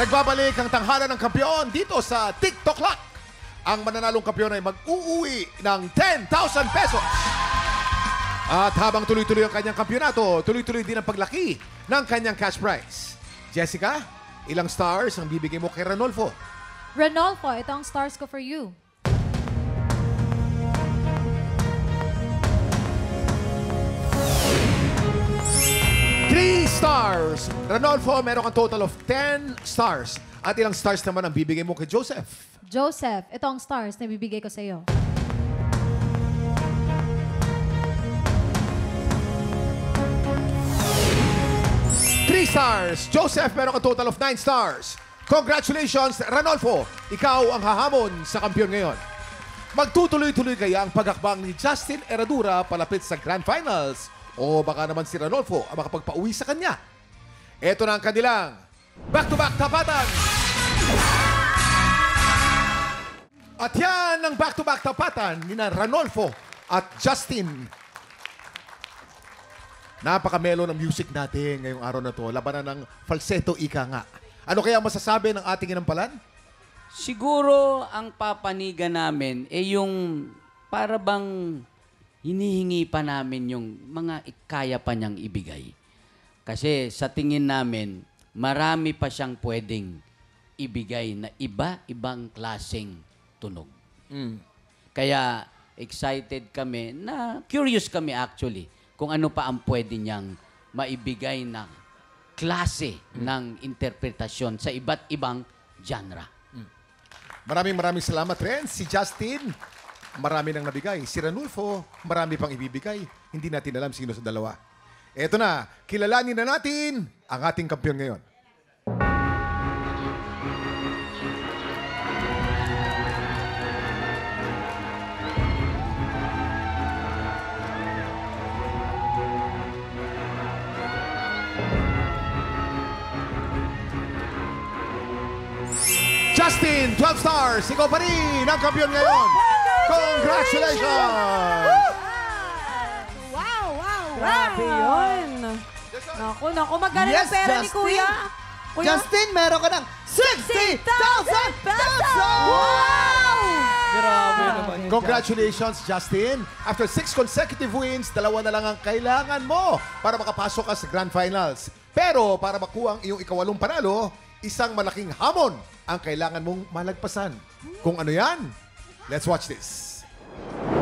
Nagbabalik ang tanghalan ng kampiyon dito sa TikTok Lock. Ang mananalong kampiyon ay mag-uuwi ng 10,000 pesos. At habang tuloy-tuloy ang kanyang kampyonato, tuloy-tuloy din ang paglaki ng kanyang cash prize. Jessica, ilang stars ang bibigay mo kay Ranolfo? Ranolfo, ito ang stars ko for you. 3 stars. Ranolfo, meron kang total of 10 stars. At ilang stars naman ang bibigay mo kay Joseph? Joseph, ito ang stars na bibigay ko sa iyo. 3 stars. Joseph, meron kang total of 9 stars. Congratulations, Ranolfo. Ikaw ang hahamon sa kampiyon ngayon. Magtutuloy-tuloy kaya ang pagakbang ni Justin Herradura palapit sa Grand Finals? O baka naman si Ranolfo ang makapagpauwi sa kanya? Ito na ang kanilang back-to-back tapatan. At yan ang back-to-back tapatan ni Ranolfo at Justin. Napaka-melo ng music natin ngayong araw na to. Labanan ng falsetto, ika nga. Ano kaya masasabi ng ating inampalan? Siguro ang papanigan namin ay yung para bang hinihingi pa namin yung mga kaya pa niyang ibigay. Kasi sa tingin namin, marami pa siyang pwedeng ibigay na iba-ibang klaseng tunog. Kaya excited kami na curious kami actually kung ano pa ang pwede niyang maibigay na klase ng interpretasyon sa iba't ibang genre. Maraming salamat rin. Si Justin, marami nang nabigay. Si Ranolfo, marami pang ibibigay. Hindi natin alam sino sa dalawa. Eto na, kilalanin na natin ang ating kampiyon ngayon. Justin, 12 stars. Ikaw pa rin ang kampiyon ngayon. Congratulations! Wow! Grabe yun. Naku, magkano Yes, ng pera ni Justin. Kuya? Kuya? Justin, meron ka ng 60,000 pesos! Wow! Grabe naman yun. Congratulations, Justin. After 6 consecutive wins, 2 na lang ang kailangan mo para makapasok ka sa Grand Finals. Pero para makuha ang iyong ikawalong panalo, isang malaking hamon ang kailangan mong malagpasan. Kung ano yan? Let's watch this.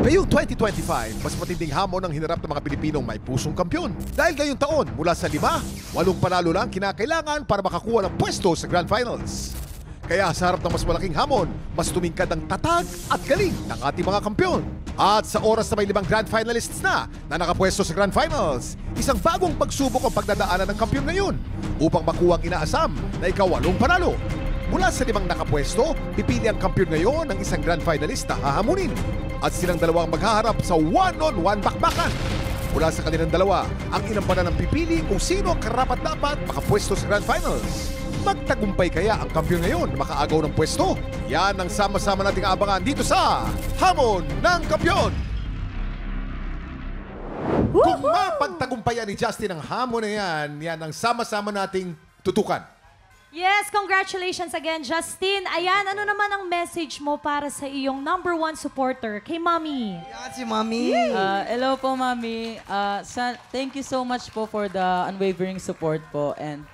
Ngayong 2025, mas matinding hamon ang hinarap ng mga Pilipinong may pusong kampiyon. Dahil ngayong taon, mula sa 5, 8 panalo lang kinakailangan para makakuha ng pwesto sa Grand Finals. Kaya sa harap ng mas malaking hamon, mas tumingkad ang tatag at galing ng ating mga kampiyon. At sa oras na may 5 Grand Finalists na nakapwesto sa Grand Finals, isang bagong pagsubok ang pagdadaanan ng kampiyon ngayon upang makuha ang inaasam na ika-8 panalo. Mula sa 5 nakapwesto, pipili ang kampiyon ngayon ng isang Grand Finalist na hahamunin. At silang dalawang maghaharap sa one-on-one bakbakan. Mula sa kanilang dalawa, ang inampanan ng pipili kung sino ang karapat-dapat makapwesto sa Grand Finals. Magtagumpay kaya ang kampiyon ngayon na makaagaw ng pwesto? Yan ang sama-sama nating abangan dito sa Hamon ng Kampiyon! Kung mapagtagumpayan ni Justin ang hamon na yan ang sama-sama nating tutukan. Yes, congratulations again, Justin. Ayan, ano naman ang message mo para sa iyong #1 supporter, kay Mommy? Yan si Mami. Hello po, Mami. Thank you so much po for the unwavering support po. And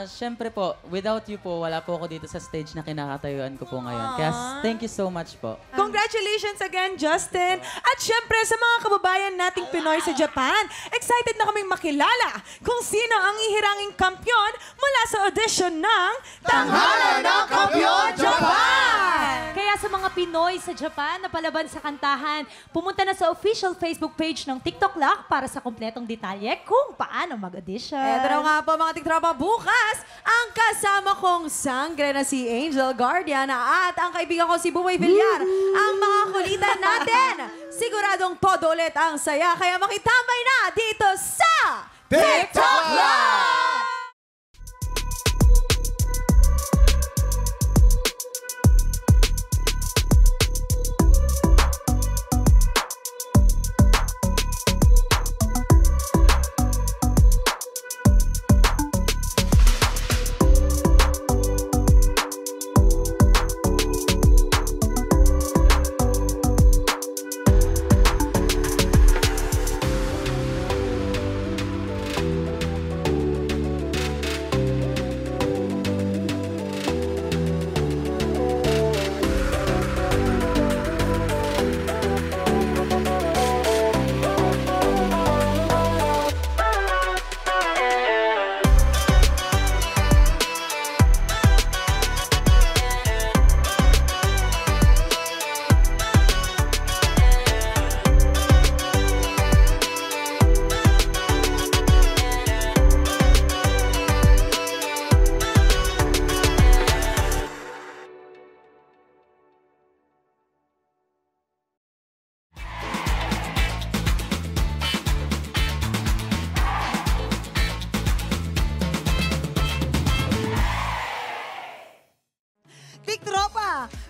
syempre po, without you po, wala po ako dito sa stage na kinakatayuan ko po ngayon. Kaya thank you so much po. Congratulations again, Justin. At syempre, sa mga kababayan nating Pinoy sa Japan, excited na kaming makilala kung sino ang ihiranging kampiyon mula sa audition ng Tanghalan ng Kampiyon Japan! Kaya sa mga Pinoy sa Japan na palaban sa kantahan, pumunta na sa official Facebook page ng TikTok Lock para sa kumpletong detalye kung paano mag-audition. Eto na nga po mga tiktropa, bukas ang kasama kong sangre na si Angel Guardian at ang kaibigan ko si Buboy Villar. Ang mga kulitan natin, siguradong todo ulit ang saya. Kaya makitambay na dito sa TikTok Live!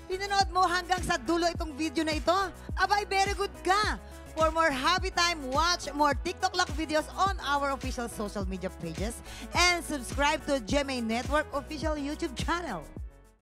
pinanood mo hanggang sa dulo itong video na ito, abay, very good ka. For more happy time, watch more TikTok Lock videos on our official social media pages and subscribe to GMA Network official YouTube channel.